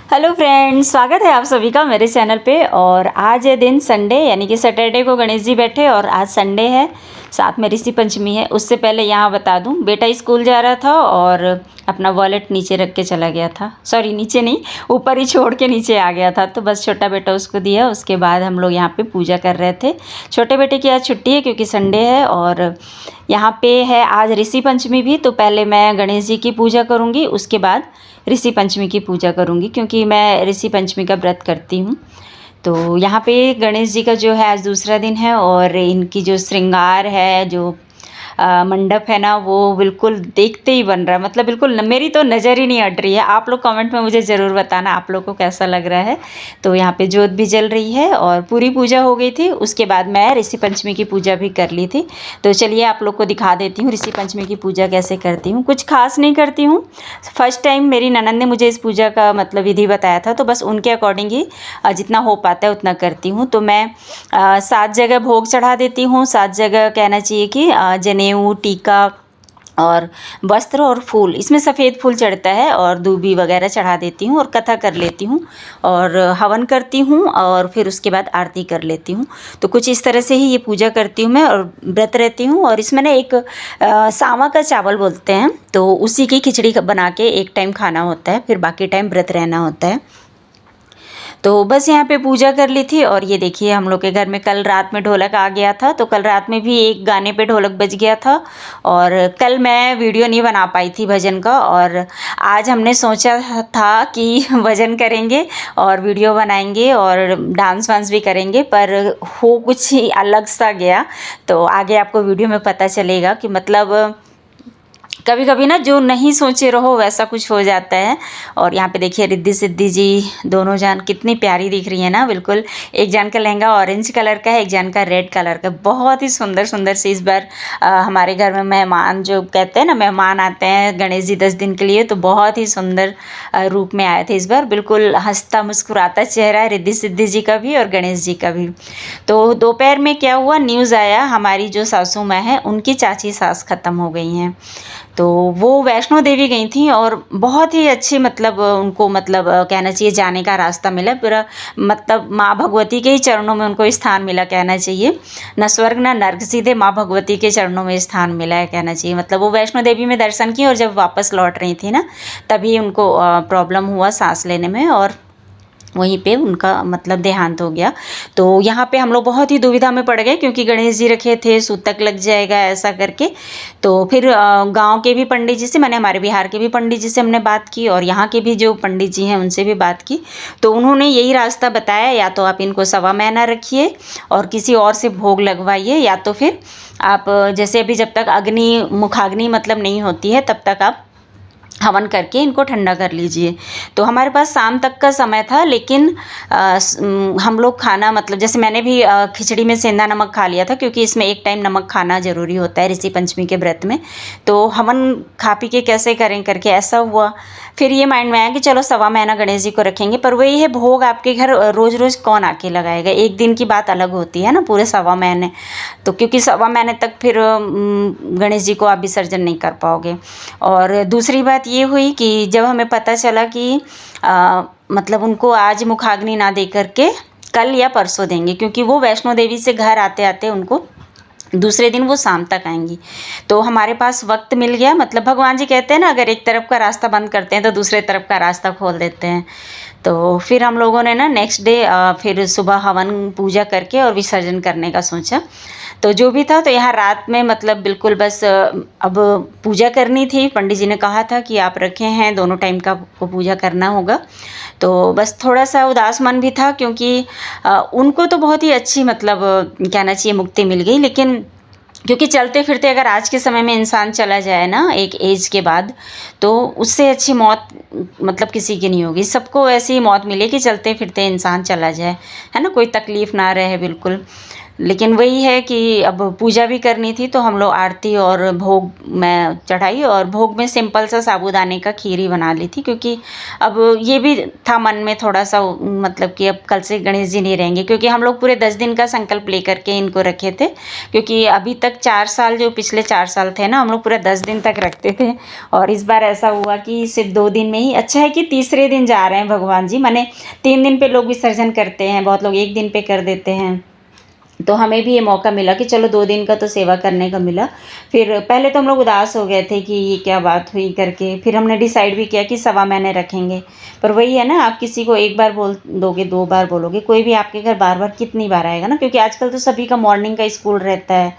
Hello friends, स्वागत है आप सभी का मेरे चैनल पे। और आज है दिन संडे, यानी कि सैटरडे को गणेश जी बैठे और आज संडे है, साथ में ऋषि पंचमी है। उससे पहले यहाँ बता दूँ, बेटा स्कूल जा रहा था और अपना वॉलेट नीचे रख के चला गया था। सॉरी, नीचे नहीं, ऊपर ही छोड़ के नीचे आ गया था। तो बस छोटा बेटा उसको दिया। उसके बाद हम लोग यहाँ पे पूजा कर रहे थे। छोटे बेटे की आज छुट्टी है क्योंकि संडे है और यहाँ पे है आज ऋषि पंचमी भी। तो पहले मैं गणेश जी की पूजा करूँगी, उसके बाद ऋषि पंचमी की पूजा करूँगी क्योंकि मैं ऋषि पंचमी का व्रत करती हूँ। तो यहाँ पे गणेश जी का जो है आज दूसरा दिन है और इनकी जो श्रृंगार है, जो मंडप है ना, वो बिल्कुल देखते ही बन रहा है। मतलब बिल्कुल मेरी तो नज़र ही नहीं हट रही है। आप लोग कमेंट में मुझे ज़रूर बताना आप लोग को कैसा लग रहा है। तो यहाँ पे ज्योत भी जल रही है और पूरी पूजा हो गई थी। उसके बाद मैं ऋषि पंचमी की पूजा भी कर ली थी। तो चलिए आप लोग को दिखा देती हूँ ऋषि पंचमी की पूजा कैसे करती हूँ। कुछ खास नहीं करती हूँ। फर्स्ट टाइम मेरी ननद ने मुझे इस पूजा का मतलब विधि बताया था, तो बस उनके अकॉर्डिंग ही जितना हो पाता है उतना करती हूँ। तो मैं 7 जगह भोग चढ़ा देती हूँ। 7 जगह कहना चाहिए कि जनेऊ, टीका और वस्त्र और फूल, इसमें सफ़ेद फूल चढ़ता है, और दूबी वगैरह चढ़ा देती हूँ और कथा कर लेती हूँ और हवन करती हूँ और फिर उसके बाद आरती कर लेती हूँ। तो कुछ इस तरह से ही ये पूजा करती हूँ मैं और व्रत रहती हूँ। और इसमें ना एक सावा का चावल बोलते हैं, तो उसी की खिचड़ी बना के एक टाइम खाना होता है, फिर बाकी टाइम व्रत रहना होता है। तो बस यहाँ पे पूजा कर ली थी। और ये देखिए, हम लोग के घर में कल रात में ढोलक आ गया था, तो कल रात में भी एक गाने पे ढोलक बज गया था। और कल मैं वीडियो नहीं बना पाई थी भजन का, और आज हमने सोचा था कि भजन करेंगे और वीडियो बनाएंगे और डांस वांस भी करेंगे, पर हो कुछ ही अलग सा गया। तो आगे आपको वीडियो में पता चलेगा कि मतलब कभी कभी ना जो नहीं सोचे रहो वैसा कुछ हो जाता है। और यहाँ पे देखिए रिद्धि सिद्धि जी दोनों जान कितनी प्यारी दिख रही है ना। बिल्कुल, एक जान का लहंगा ऑरेंज कलर का है, एक जान का रेड कलर का। बहुत ही सुंदर सुंदर सी इस बार हमारे घर में मेहमान, जो कहते हैं ना मेहमान आते हैं गणेश जी 10 दिन के लिए, तो बहुत ही सुंदर रूप में आए थे इस बार। बिल्कुल हंसता मुस्कुराता चेहरा है रिद्धि सिद्धि जी का भी और गणेश जी का भी। तो दोपहर में क्या हुआ, न्यूज़ आया हमारी जो सासू माँ है उनकी चाची सास ख़त्म हो गई हैं। तो वो वैष्णो देवी गई थी और बहुत ही अच्छी मतलब उनको मतलब कहना चाहिए जाने का रास्ता मिला पूरा। मतलब माँ भगवती के ही चरणों में उनको स्थान मिला, कहना चाहिए। न स्वर्ग न नर्क, सीधे माँ भगवती के चरणों में स्थान मिला है, कहना चाहिए। मतलब वो वैष्णो देवी में दर्शन किए और जब वापस लौट रही थी ना, तभी उनको प्रॉब्लम हुआ सांस लेने में और वहीं पे उनका मतलब देहांत हो गया। तो यहाँ पे हम लोग बहुत ही दुविधा में पड़ गए क्योंकि गणेश जी रखे थे, सूतक लग जाएगा ऐसा करके। तो फिर गांव के भी पंडित जी से, मैंने हमारे बिहार के भी पंडित जी से हमने बात की और यहाँ के भी जो पंडित जी हैं उनसे भी बात की। तो उन्होंने यही रास्ता बताया, या तो आप इनको 1.25 महीना रखिए और किसी और से भोग लगवाइए, या तो फिर आप जैसे अभी जब तक अग्नि मुखाग्नि मतलब नहीं होती है तब तक आप हवन करके इनको ठंडा कर लीजिए। तो हमारे पास शाम तक का समय था, लेकिन हम लोग खाना मतलब जैसे मैंने भी खिचड़ी में सेंधा नमक खा लिया था क्योंकि इसमें एक टाइम नमक खाना ज़रूरी होता है ऋषि पंचमी के व्रत में। तो हवन खा पी के कैसे करें करके ऐसा हुआ। फिर ये माइंड में आया कि चलो 1.25 महीना गणेश जी को रखेंगे, पर वही है भोग आपके घर रोज़ रोज़ कौन आके लगाएगा। एक दिन की बात अलग होती है ना, पूरे 1.25 महीने। तो क्योंकि 1.25 महीने तक फिर गणेश जी को आप विसर्जन नहीं कर पाओगे। और दूसरी बात ये हुई कि जब हमें पता चला कि मतलब उनको आज मुखाग्नि ना दे करके कल या परसों देंगे, क्योंकि वो वैष्णो देवी से घर आते आते उनको दूसरे दिन वो शाम तक आएंगी। तो हमारे पास वक्त मिल गया। मतलब भगवान जी कहते हैं ना, अगर एक तरफ का रास्ता बंद करते हैं तो दूसरे तरफ का रास्ता खोल देते हैं। तो फिर हम लोगों ने ना नेक्स्ट डे फिर सुबह हवन पूजा करके और विसर्जन करने का सोचा। तो जो भी था, तो यहाँ रात में मतलब बिल्कुल बस अब पूजा करनी थी। पंडित जी ने कहा था कि आप रखे हैं, दोनों टाइम का को पूजा करना होगा। तो बस थोड़ा सा उदास मन भी था क्योंकि उनको तो बहुत ही अच्छी मतलब कहना चाहिए मुक्ति मिल गई, लेकिन क्योंकि चलते फिरते अगर आज के समय में इंसान चला जाए ना एक एज के बाद, तो उससे अच्छी मौत मतलब किसी की नहीं होगी। सबको ऐसी मौत मिले कि चलते फिरते इंसान चला जाए, है ना, कोई तकलीफ़ ना रहे बिल्कुल। लेकिन वही है कि अब पूजा भी करनी थी तो हम लोग आरती और भोग मैं चढ़ाई, और भोग में सिंपल सा साबूदाने का खीर ही बना ली थी, क्योंकि अब ये भी था मन में थोड़ा सा मतलब कि अब कल से गणेश जी नहीं रहेंगे, क्योंकि हम लोग पूरे 10 दिन का संकल्प लेकर के इनको रखे थे। क्योंकि अभी तक 4 साल, जो पिछले 4 साल थे ना, हम लोग पूरा 10 दिन तक रखते थे, और इस बार ऐसा हुआ कि सिर्फ 2 दिन में ही। अच्छा है कि तीसरे दिन जा रहे हैं भगवान जी, माने 3 दिन पे लोग विसर्जन करते हैं, बहुत लोग 1 दिन पे कर देते हैं, तो हमें भी ये मौका मिला कि चलो 2 दिन का तो सेवा करने का मिला। फिर पहले तो हम लोग उदास हो गए थे कि ये क्या बात हुई करके, फिर हमने डिसाइड भी किया कि सवा महीने रखेंगे। पर वही है ना, आप किसी को एक बार बोल दोगे, 2 बार बोलोगे, कोई भी आपके घर बार-बार कितनी बार आएगा ना, क्योंकि आजकल तो सभी का मॉर्निंग का स्कूल रहता है,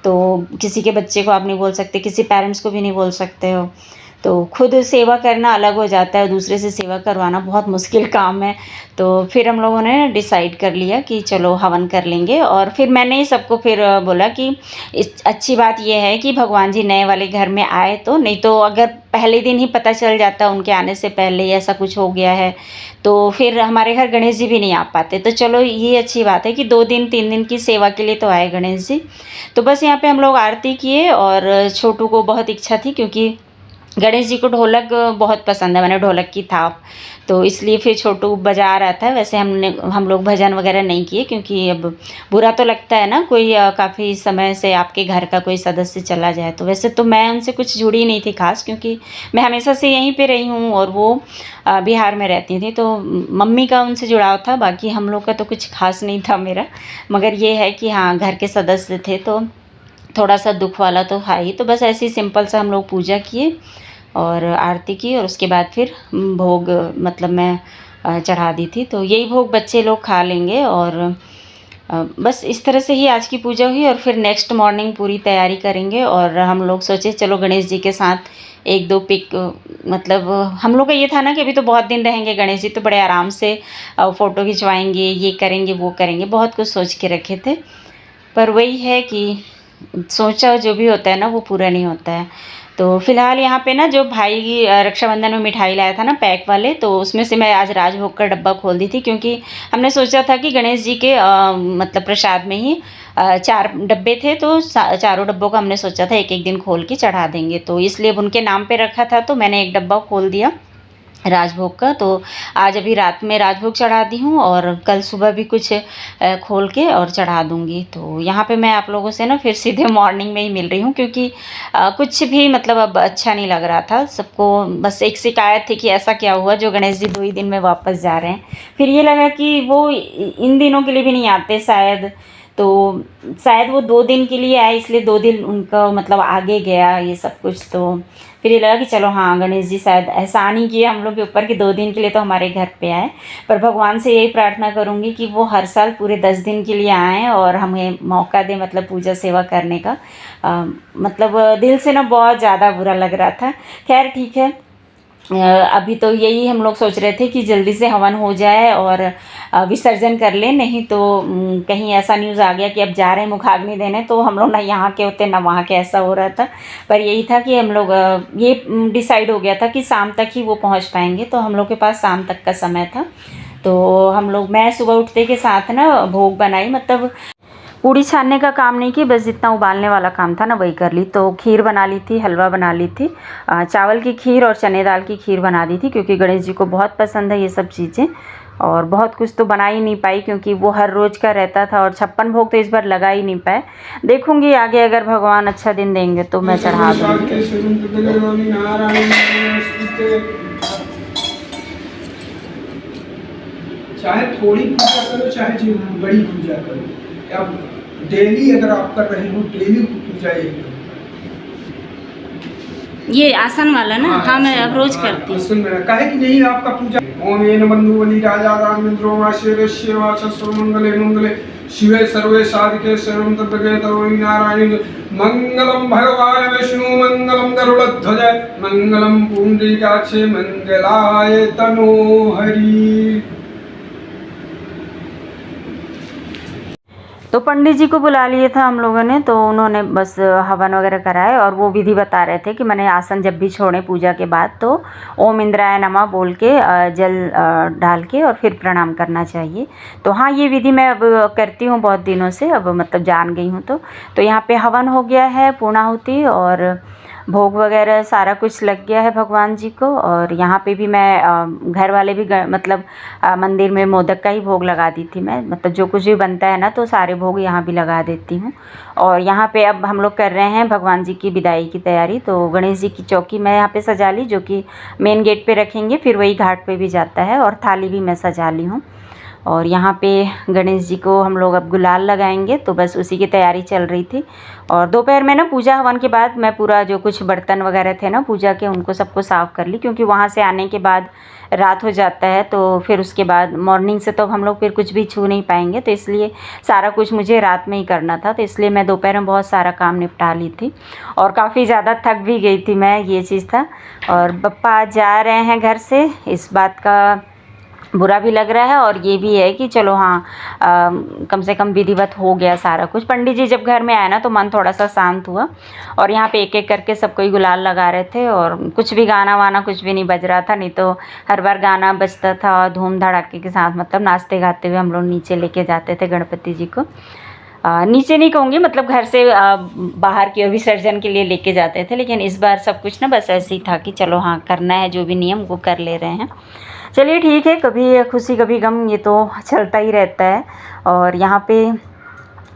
तो किसी के बच्चे को आप नहीं बोल सकते, किसी पेरेंट्स को भी नहीं बोल सकते हो। तो खुद सेवा करना अलग हो जाता है, दूसरे से सेवा करवाना बहुत मुश्किल काम है। तो फिर हम लोगों ने डिसाइड कर लिया कि चलो हवन कर लेंगे, और फिर मैंने ही सबको फिर बोला कि अच्छी बात ये है कि भगवान जी नए वाले घर में आए, तो नहीं तो अगर पहले दिन ही पता चल जाता उनके आने से पहले ही ऐसा कुछ हो गया है, तो फिर हमारे घर गणेश जी भी नहीं आ पाते। तो चलो ये अच्छी बात है कि 2 दिन 3 दिन की सेवा के लिए तो आए गणेश जी। तो बस यहाँ पे हम लोग आरती किए, और छोटू को बहुत इच्छा थी, क्योंकि गणेश जी को ढोलक बहुत पसंद है, मैंने ढोलक की थाप, तो इसलिए फिर छोटू बजा रहा था। वैसे हम लोग भजन वगैरह नहीं किए, क्योंकि अब बुरा तो लगता है ना, कोई काफ़ी समय से आपके घर का कोई सदस्य चला जाए। तो वैसे तो मैं उनसे कुछ जुड़ी नहीं थी खास, क्योंकि मैं हमेशा से यहीं पे रही हूँ, और वो बिहार में रहती थी, तो मम्मी का उनसे जुड़ाव था, बाकी हम लोग का तो कुछ खास नहीं था मेरा। मगर ये है कि हाँ, घर के सदस्य थे तो थोड़ा सा दुख वाला तो है ही। तो बस ऐसे ही सिंपल सा हम लोग पूजा किए और आरती की, और उसके बाद फिर भोग मतलब मैं चढ़ा दी थी। तो यही भोग बच्चे लोग खा लेंगे, और बस इस तरह से ही आज की पूजा हुई। और फिर नेक्स्ट मॉर्निंग पूरी तैयारी करेंगे, और हम लोग सोचे चलो गणेश जी के साथ 1-2 पिक, मतलब हम लोग का ये था ना कि अभी तो बहुत दिन रहेंगे गणेश जी, तो बड़े आराम से फ़ोटो खिंचवाएंगे, ये करेंगे वो करेंगे, बहुत कुछ सोच के रखे थे। पर वही है कि सोचा जो भी होता है ना वो पूरा नहीं होता है। तो फ़िलहाल यहाँ पे ना जो भाई रक्षाबंधन में मिठाई लाया था ना पैक वाले, तो उसमें से मैं आज राजभोग का डब्बा खोल दी थी, क्योंकि हमने सोचा था कि गणेश जी के मतलब प्रसाद में ही 4 डब्बे थे, तो चारों डब्बों का हमने सोचा था एक-एक दिन खोल के चढ़ा देंगे। तो इसलिए अब उनके नाम पे रखा था, तो मैंने एक डब्बा खोल दिया राजभोग का। तो आज अभी रात में राजभोग चढ़ा दी हूँ, और कल सुबह भी कुछ खोल के और चढ़ा दूँगी। तो यहाँ पे मैं आप लोगों से ना फिर सीधे मॉर्निंग में ही मिल रही हूँ, क्योंकि कुछ भी मतलब अब अच्छा नहीं लग रहा था सबको। बस एक शिकायत थी कि ऐसा क्या हुआ जो गणेश जी 2 ही दिन में वापस जा रहे हैं। फिर ये लगा कि वो इन दिनों के लिए भी नहीं आते शायद, तो शायद वो 2 दिन के लिए आए, इसलिए 2 दिन उनका मतलब आगे गया ये सब कुछ। तो फिर ये लगा कि चलो हाँ, गणेश जी शायद एहसान ही किए हम लोग के ऊपर कि 2 दिन के लिए तो हमारे घर पे आए। पर भगवान से यही प्रार्थना करूँगी कि वो हर साल पूरे 10 दिन के लिए आएँ और हमें मौका दें, मतलब पूजा सेवा करने का। मतलब दिल से ना बहुत ज़्यादा बुरा लग रहा था। खैर ठीक है, अभी तो यही हम लोग सोच रहे थे कि जल्दी से हवन हो जाए और विसर्जन कर लें, नहीं तो कहीं ऐसा न्यूज़ आ गया कि अब जा रहे हैं मुखाग्नि देने, तो हम लोग ना यहाँ के होते ना वहाँ के, ऐसा हो रहा था। पर यही था कि हम लोग ये डिसाइड हो गया था कि शाम तक ही वो पहुँच पाएंगे, तो हम लोग के पास शाम तक का समय था। तो हम लोग, मैं सुबह उठते के साथ ना भोग बनाई, मतलब पूड़ी छानने का काम नहीं की, बस जितना उबालने वाला काम था ना वही कर ली। तो खीर बना ली थी, हलवा बना ली थी, चावल की खीर और चने दाल की खीर बना दी थी, क्योंकि गणेश जी को बहुत पसंद है ये सब चीज़ें। और बहुत कुछ तो बना ही नहीं पाई, क्योंकि वो हर रोज़ का रहता था, और 56 भोग तो इस बार लगा ही नहीं पाए। देखूंगी आगे अगर भगवान अच्छा दिन देंगे तो मैं चढ़ा दूँगी। चाहे थोड़ी पूजा करो चाहे बड़ी पूजा करो, अब डेली अगर आप कर रहे हो डेली पूजा ये आसन वाला ना, हाँ मैं अब रोज करती हूँ। सुन रहे कहे कि नहीं आपका पूजा ओम येन बंधु बलि राजा रामेंद्रो वाशेर शिवा सर्वमंगले मंगले शिवे सर्वे साधिके सर्वं तद्भगे तवै नारायण मंगलम भगवान विष्णु मंगलम गरुड़ध्वज मंगलम पुंडरीकाक्षे मंगलाय तनोहरि। तो पंडित जी को बुला लिए था हम लोगों ने, तो उन्होंने बस हवन वगैरह कराए और वो विधि बता रहे थे कि मैंने आसन जब भी छोड़े पूजा के बाद तो ओम इंद्राय नमः बोल के जल डाल के और फिर प्रणाम करना चाहिए। तो हाँ, ये विधि मैं अब करती हूँ बहुत दिनों से, अब मतलब जान गई हूँ। तो यहाँ पे हवन हो गया है, पूर्णाहुति और भोग वगैरह सारा कुछ लग गया है भगवान जी को। और यहाँ पे भी मैं घर वाले भी मतलब मंदिर में मोदक का ही भोग लगा दी थी मैं, मतलब जो कुछ भी बनता है ना तो सारे भोग यहाँ भी लगा देती हूँ। और यहाँ पे अब हम लोग कर रहे हैं भगवान जी की विदाई की तैयारी। तो गणेश जी की चौकी मैं यहाँ पे सजा ली, जो कि मेन गेट पे रखेंगे, फिर वही घाट पे भी जाता है, और थाली भी मैं सजा ली हूँ। और यहाँ पे गणेश जी को हम लोग अब गुलाल लगाएंगे, तो बस उसी की तैयारी चल रही थी। और दोपहर में ना पूजा हवन के बाद मैं पूरा जो कुछ बर्तन वगैरह थे ना पूजा के, उनको सबको साफ़ कर ली, क्योंकि वहाँ से आने के बाद रात हो जाता है, तो फिर उसके बाद मॉर्निंग से तो हम लोग फिर कुछ भी छू नहीं पाएंगे, तो इसलिए सारा कुछ मुझे रात में ही करना था। तो इसलिए मैं दोपहर में बहुत सारा काम निपटा ली थी और काफ़ी ज़्यादा थक भी गई थी मैं, ये चीज़ था। और पप्पा आज जा रहे हैं घर से, इस बात का बुरा भी लग रहा है और ये भी है कि चलो हाँ, कम से कम विधिवत हो गया सारा कुछ। पंडित जी जब घर में आए ना तो मन थोड़ा सा शांत हुआ। और यहाँ पे एक एक करके सबको ही गुलाल लगा रहे थे, और कुछ भी गाना वाना कुछ भी नहीं बज रहा था, नहीं तो हर बार गाना बजता था धूम धड़ाके के साथ, मतलब नाचते गाते हुए हम लोग नीचे लेके जाते थे गणपति जी को। नीचे नहीं कहूँगी, मतलब घर से बाहर की ओर विसर्जन के लिए लेके जाते थे, लेकिन इस बार सब कुछ ना बस ऐसे ही था कि चलो हाँ करना है, जो भी नियम वो कर ले रहे हैं। चलिए ठीक है, कभी खुशी कभी गम, ये तो चलता ही रहता है। और यहाँ पे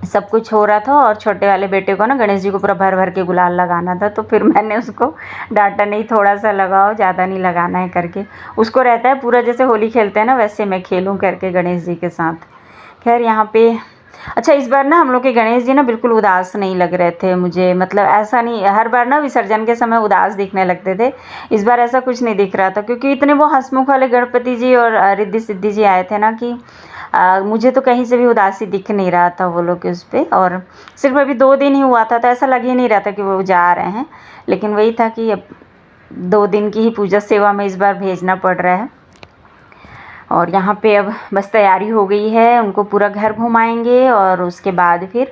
सब कुछ हो रहा था, और छोटे वाले बेटे को ना गणेश जी को पूरा भर भर के गुलाल लगाना था, तो फिर मैंने उसको डांटा, नहीं थोड़ा सा लगाओ, ज़्यादा नहीं लगाना है करके। उसको रहता है पूरा जैसे होली खेलते हैं ना वैसे मैं खेलूँ करके गणेश जी के साथ। खैर यहाँ पे अच्छा, इस बार ना हम लोग के गणेश जी ना बिल्कुल उदास नहीं लग रहे थे मुझे, मतलब ऐसा नहीं, हर बार ना विसर्जन के समय उदास दिखने लगते थे, इस बार ऐसा कुछ नहीं दिख रहा था, क्योंकि इतने वो हंसमुख वाले गणपति जी और रिद्धि सिद्धि जी आए थे ना कि मुझे तो कहीं से भी उदासी दिख नहीं रहा था वो लोग के उस पर। और सिर्फ अभी 2 दिन ही हुआ था, तो ऐसा लग ही नहीं रहा था कि वो जा रहे हैं, लेकिन वही था कि अब 2 दिन की ही पूजा सेवा में इस बार भेजना पड़ रहा है। और यहाँ पे अब बस तैयारी हो गई है, उनको पूरा घर घुमाएंगे और उसके बाद फिर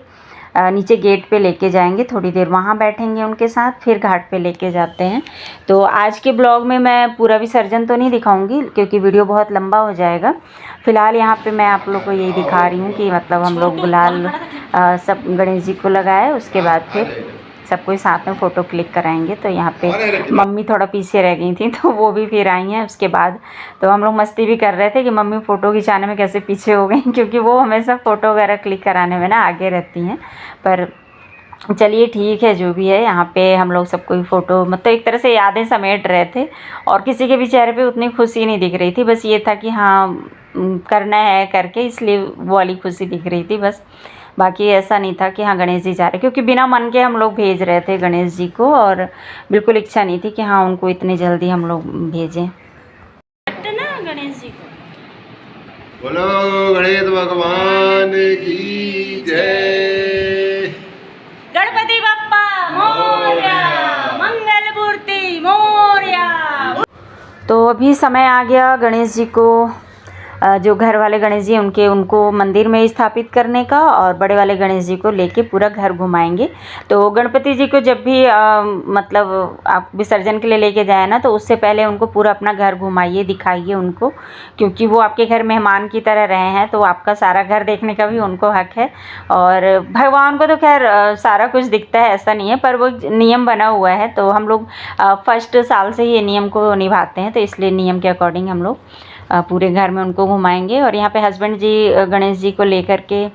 नीचे गेट पे लेके जाएंगे, थोड़ी देर वहाँ बैठेंगे उनके साथ, फिर घाट पे लेके जाते हैं। तो आज के ब्लॉग में मैं पूरा विसर्जन तो नहीं दिखाऊंगी, क्योंकि वीडियो बहुत लंबा हो जाएगा। फ़िलहाल यहाँ पे मैं आप लोग को यही दिखा रही हूँ कि मतलब हम लोग गुलाल सब गणेश जी को लगाए, उसके बाद फिर सबको साथ में फ़ोटो क्लिक कराएंगे। तो यहाँ पे मम्मी थोड़ा पीछे रह गई थी, तो वो भी फिर आई हैं उसके बाद। तो हम लोग मस्ती भी कर रहे थे कि मम्मी फ़ोटो खिंचाने में कैसे पीछे हो गई, क्योंकि वो हमेशा फ़ोटो वगैरह क्लिक कराने में ना आगे रहती हैं। पर चलिए ठीक है, जो भी है, यहाँ पे हम लोग सबको ही फ़ोटो, मतलब एक तरह से यादें समेट रहे थे, और किसी के भी चेहरे पे उतनी खुशी नहीं दिख रही थी, बस ये था कि हाँ करना है करके, इसलिए वो वाली खुशी दिख रही थी बस। बाकी ऐसा नहीं था कि हाँ गणेश जी जा रहे, क्योंकि बिना मन के हम लोग भेज रहे थे गणेश जी को, और बिल्कुल इच्छा नहीं थी कि हाँ उनको इतनी जल्दी हम लोग भेजें ना गणेश जी को। बोलो गणेश भगवान की जय। गणपति बप्पा मोरया, मंगल मूर्ति मोरया। तो अभी समय आ गया गणेश जी को, जो घर वाले गणेश जी उनको मंदिर में स्थापित करने का, और बड़े वाले गणेश जी को लेके पूरा घर घुमाएंगे। तो गणपति जी को जब भी मतलब आप विसर्जन के लिए लेके जाए ना, तो उससे पहले उनको पूरा अपना घर घुमाइए, दिखाइए उनको, क्योंकि वो आपके घर मेहमान की तरह रहे हैं, तो आपका सारा घर देखने का भी उनको हक है। और भगवान को तो खैर सारा कुछ दिखता है, ऐसा नहीं है, पर वो नियम बना हुआ है, तो हम लोग फर्स्ट साल से ही ये नियम को निभाते हैं, तो इसलिए नियम के अकॉर्डिंग हम लोग पूरे घर में उनको घुमाएंगे। और यहाँ पे हस्बैंड जी गणेश जी को लेकर के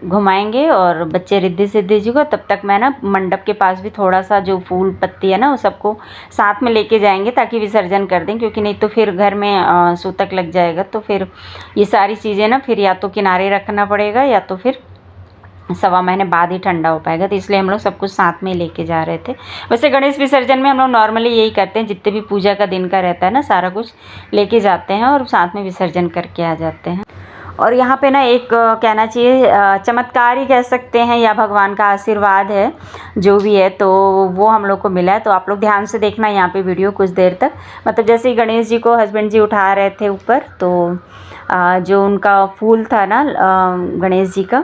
घुमाएंगे, और बच्चे रिद्धि सिद्धि जी को। तब तक मैं ना मंडप के पास भी थोड़ा सा जो फूल पत्ती है ना वो सबको साथ में लेके जाएंगे, ताकि विसर्जन कर दें, क्योंकि नहीं तो फिर घर में सूतक लग जाएगा, तो फिर ये सारी चीज़ें ना फिर या तो किनारे रखना पड़ेगा, या तो फिर 1.25 महीने बाद ही ठंडा हो पाएगा, तो इसलिए हम लोग सब कुछ साथ में लेके जा रहे थे। वैसे गणेश विसर्जन में हम लोग नॉर्मली यही करते हैं, जितने भी पूजा का दिन का रहता है ना सारा कुछ लेके जाते हैं और साथ में विसर्जन करके आ जाते हैं। और यहाँ पे ना एक कहना चाहिए चमत्कार ही कह सकते हैं, या भगवान का आशीर्वाद है, जो भी है, तो वो हम लोग को मिला है। तो आप लोग ध्यान से देखना यहाँ पे वीडियो कुछ देर तक, मतलब जैसे ही गणेश जी को हस्बैंड जी उठा रहे थे ऊपर, तो जो उनका फूल था ना गणेश जी का,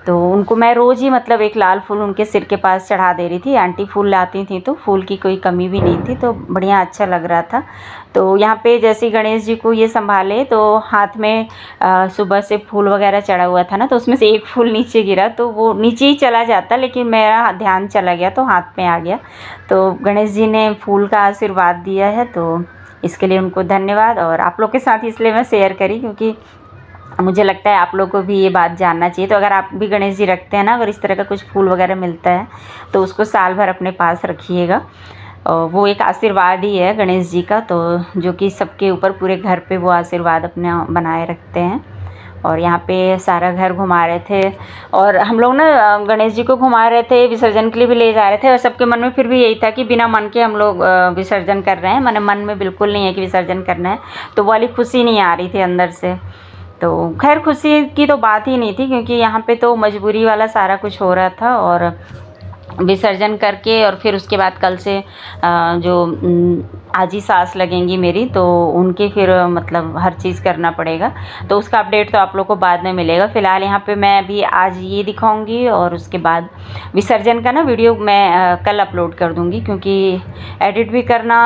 तो उनको मैं रोज़ ही मतलब एक लाल फूल उनके सिर के पास चढ़ा दे रही थी। आंटी फूल लाती थी तो फूल की कोई कमी भी नहीं थी, तो बढ़िया अच्छा लग रहा था। तो यहाँ पे जैसे गणेश जी को ये संभाले तो हाथ में सुबह से फूल वगैरह चढ़ा हुआ था ना, तो उसमें से एक फूल नीचे गिरा तो वो नीचे ही चला जाता, लेकिन मेरा ध्यान चला गया तो हाथ में आ गया। तो गणेश जी ने फूल का आशीर्वाद दिया है, तो इसके लिए उनको धन्यवाद। और आप लोग के साथ इसलिए मैं शेयर करी क्योंकि मुझे लगता है आप लोग को भी ये बात जानना चाहिए। तो अगर आप भी गणेश जी रखते हैं ना, अगर इस तरह का कुछ फूल वगैरह मिलता है तो उसको साल भर अपने पास रखिएगा। वो एक आशीर्वाद ही है गणेश जी का, तो जो कि सबके ऊपर पूरे घर पे वो आशीर्वाद अपने बनाए रखते हैं। और यहाँ पे सारा घर घुमा रहे थे और हम लोग ना गणेश जी को घुमा रहे थे, विसर्जन के लिए भी ले जा रहे थे। और सबके मन में फिर भी यही था कि बिना मन के हम लोग विसर्जन कर रहे हैं, माने मन में बिल्कुल नहीं है कि विसर्जन करना है, तो वो वाली खुशी नहीं आ रही थी अंदर से। तो खैर खुशी की तो बात ही नहीं थी क्योंकि यहाँ पे तो मजबूरी वाला सारा कुछ हो रहा था। और विसर्जन करके और फिर उसके बाद कल से जो आजी सास लगेंगी मेरी, तो उनके फिर मतलब हर चीज़ करना पड़ेगा, तो उसका अपडेट तो आप लोग को बाद में मिलेगा। फ़िलहाल यहाँ पे मैं अभी आज ये दिखाऊंगी और उसके बाद विसर्जन का ना वीडियो मैं कल अपलोड कर दूंगी, क्योंकि एडिट भी करना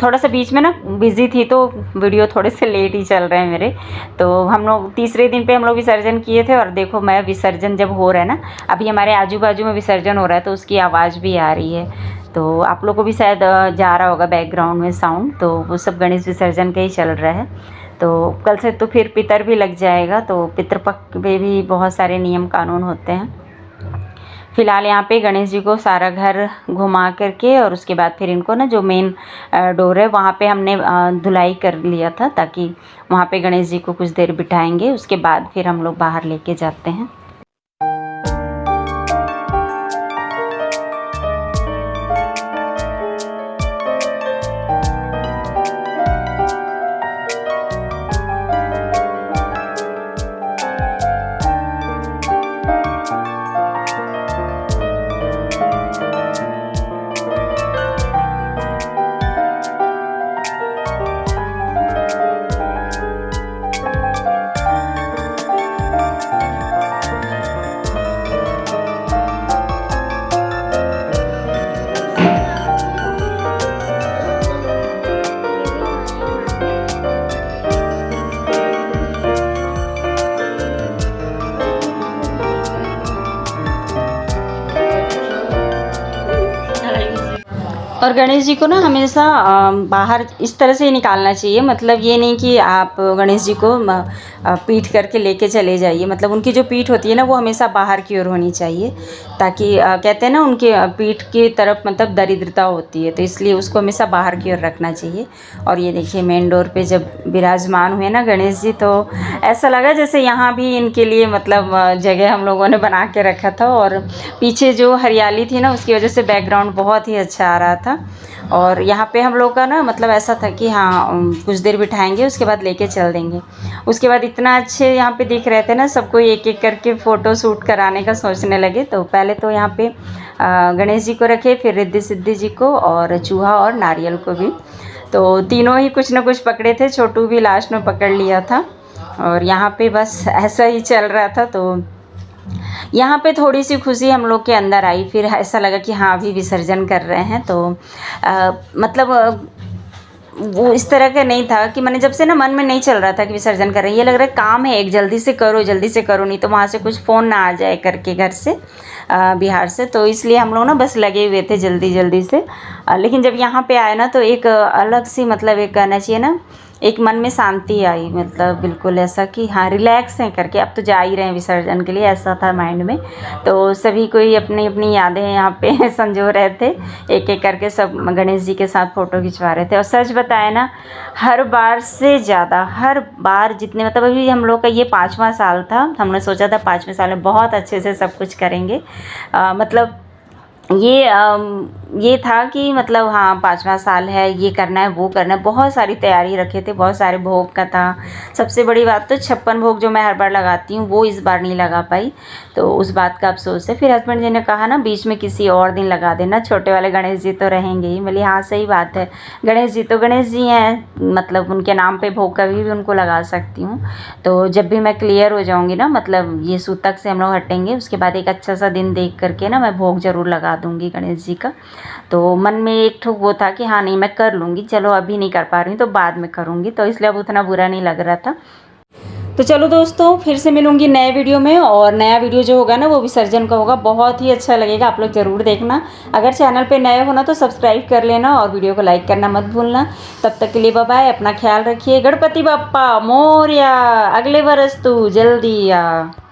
थोड़ा सा बीच में ना बिज़ी थी, तो वीडियो थोड़े से लेट ही चल रहे हैं मेरे। तो हम लोग तीसरे दिन पे हम लोग विसर्जन किए थे और देखो मैं विसर्जन जब हो रहा है ना, अभी हमारे आजू बाजू में विसर्जन हो रहा है तो उसकी आवाज़ भी आ रही है। तो आप लोग को भी शायद जा रहा होगा बैकग्राउंड में साउंड, तो वो सब गणेश विसर्जन का ही चल रहा है। तो कल से तो फिर पितर भी लग जाएगा, तो पितृपक्ष में भी बहुत सारे नियम कानून होते हैं। फ़िलहाल यहाँ पे गणेश जी को सारा घर घुमा करके और उसके बाद फिर इनको ना जो मेन डोर है वहाँ पे हमने धुलाई कर लिया था, ताकि वहाँ पे गणेश जी को कुछ देर बिठाएंगे, उसके बाद फिर हम लोग बाहर लेके जाते हैं। और गणेश जी को ना हमेशा बाहर इस तरह से ही निकालना चाहिए, मतलब ये नहीं कि आप गणेश जी को पीठ करके लेके चले जाइए, मतलब उनकी जो पीठ होती है ना वो हमेशा बाहर की ओर होनी चाहिए, ताकि कहते हैं ना उनके पीठ की तरफ मतलब दरिद्रता होती है, तो इसलिए उसको हमेशा बाहर की ओर रखना चाहिए। और ये देखिए मेन डोर पे जब विराजमान हुए ना गणेश जी, तो ऐसा लगा जैसे यहाँ भी इनके लिए मतलब जगह हम लोगों ने बना के रखा था। और पीछे जो हरियाली थी ना उसकी वजह से बैकग्राउंड बहुत ही अच्छा आ रहा था। और यहाँ पे हम लोग का ना मतलब ऐसा था कि हाँ कुछ देर बिठाएंगे उसके बाद लेके चल देंगे। उसके बाद इतना अच्छे यहाँ पे दिख रहे थे ना, सबको एक एक करके फ़ोटो शूट कराने का सोचने लगे। तो पहले तो यहाँ पे गणेश जी को रखे, फिर रिद्धि सिद्धि जी को और चूहा और नारियल को भी, तो तीनों ही कुछ ना कुछ पकड़े थे, छोटू भी लास्ट में पकड़ लिया था। और यहाँ पे बस ऐसा ही चल रहा था। तो यहाँ पे थोड़ी सी खुशी हम लोग के अंदर आई, फिर ऐसा लगा कि हाँ अभी विसर्जन कर रहे हैं। तो मतलब वो इस तरह का नहीं था कि मैंने जब से ना मन में नहीं चल रहा था कि विसर्जन कर रहे हैं, ये लग रहा है काम है एक, जल्दी से करो जल्दी से करो, नहीं तो वहाँ से कुछ फ़ोन ना आ जाए करके घर से बिहार से। तो इसलिए हम लोग ना बस लगे हुए थे जल्दी जल्दी से। लेकिन जब यहाँ पे आए ना तो एक अलग सी मतलब एक कहना चाहिए ना, एक मन में शांति आई, मतलब बिल्कुल ऐसा कि हाँ रिलैक्स हैं करके, अब तो जा ही रहे हैं विसर्जन के लिए, ऐसा था माइंड में। तो सभी कोई अपनी अपनी यादें यहाँ पे संजो रहे थे, एक एक करके सब गणेश जी के साथ फ़ोटो खिंचवा रहे थे। और सच बताए ना, हर बार से ज़्यादा, हर बार जितने मतलब अभी हम लोग का ये 5वां साल था, हमने सोचा था 5वें साल में बहुत अच्छे से सब कुछ करेंगे। मतलब ये ये था कि मतलब हाँ 5वां साल है, ये करना है वो करना है, बहुत सारी तैयारी रखे थे, बहुत सारे भोग का था। सबसे बड़ी बात तो 56 भोग जो मैं हर बार लगाती हूँ वो इस बार नहीं लगा पाई, तो उस बात का अफसोस है। फिर हस्बैंड जी ने कहा ना बीच में किसी और दिन लगा देना, छोटे वाले गणेश जी तो रहेंगे ही। बोली हाँ सही बात है, गणेश जी तो गणेश जी हैं, मतलब उनके नाम पे भोग कभी भी उनको लगा सकती हूँ। तो जब भी मैं क्लियर हो जाऊँगी ना, मतलब ये सूतक से हम लोग हटेंगे, उसके बाद एक अच्छा सा दिन देख करके ना मैं भोग ज़रूर लगा दूँगी गणेश जी का। तो मन में एक ठो वो था कि हाँ नहीं मैं कर लूँगी, चलो अभी नहीं कर पा रही हूँ तो बाद में करूँगी, तो इसलिए अब उतना बुरा नहीं लग रहा था। तो चलो दोस्तों, फिर से मिलूंगी नए वीडियो में, और नया वीडियो जो होगा ना वो विसर्जन का होगा, बहुत ही अच्छा लगेगा, आप लोग ज़रूर देखना। अगर चैनल पे नए हो ना तो सब्सक्राइब कर लेना और वीडियो को लाइक करना मत भूलना। तब तक के लिए बाय बाय, अपना ख्याल रखिए। गणपति बप्पा मोरया, अगले बरस तू जल्दी आ।